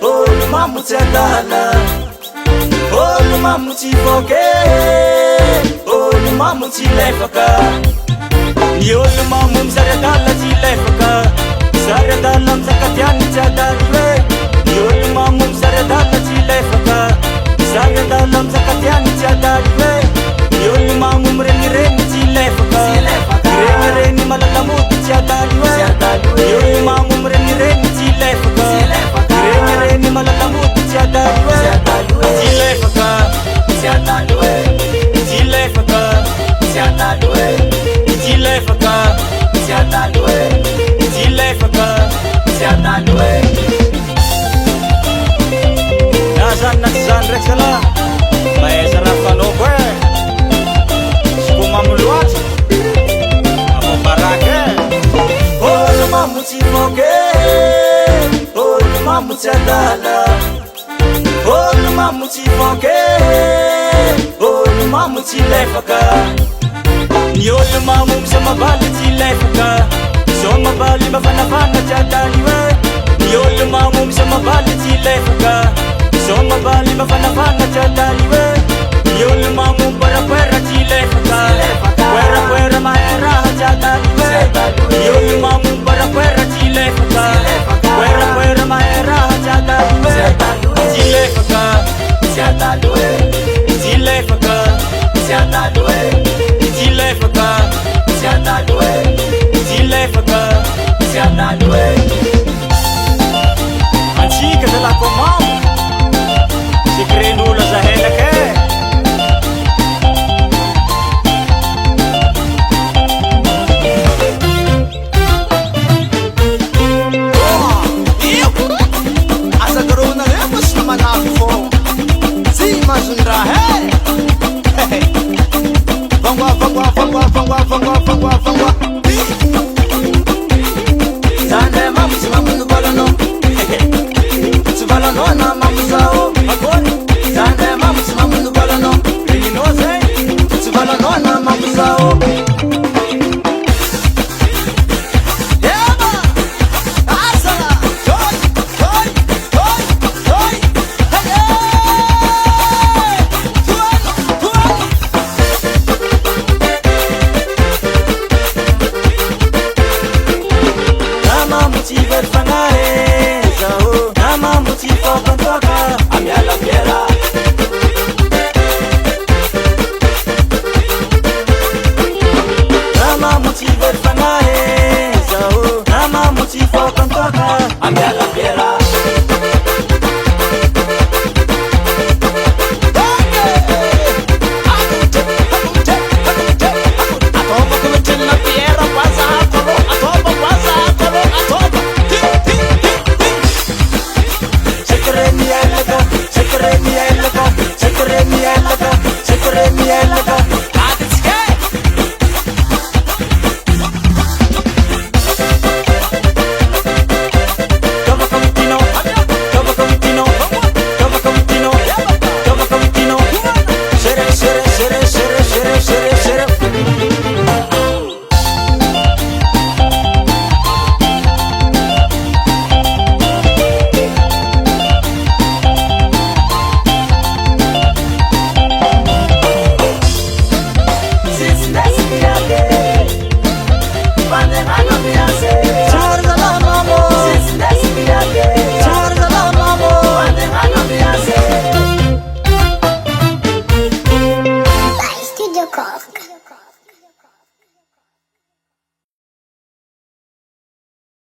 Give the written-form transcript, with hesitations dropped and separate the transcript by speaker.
Speaker 1: olo mamotsy adala, olo mamotsy foke, olo mamotsy lefaka. Ny olo mamono zary adala tsy lefaka, zary adala mizaka tiany tsy adala hoe. Ny olo mamono zary adala tsy lefaka, zary adala mizaka tiany tsy adala hoe. Ny olo mamono renireny tsy lefaka, renireny malalamody tsy adala hoe. Ny olo mamono renireny tsy lefaka, renireny malalamody tsy adala hoe. Tsy lefaka, tsy adala hoe. Tsy lefaka, tsy adala hoe. Tsy lefaka, tsy adala hoe. Tsy lefaka, tsy adala hoe. Na zany na tsy zany ndraiky zalahy, mahaiza raha fanaoko e. Sy koa mamoloatra amam-baraky e. Olo mamotsy foke, olo mamotsy adala, olo mamotsy foke, olo mamotsy lefaka. Ny olo mamono samavaly tsy lefaka, samavaly mafanafana tsy adala hoe. Ny olo mamono samavaly tsy lefaka, samavaly mafanafana tsy adala hoe. Ny olo mamono kwerakwera tsy lefaka, kwerakwera mahay raha tsy adala hoe. Ny olo mamono kwerakwera tsy lefaka, kwerakwera mahay raha tsy adala hoe. Tsy lefaka, tsy adala hoe. Tsy lefaka, tsy adala hoe.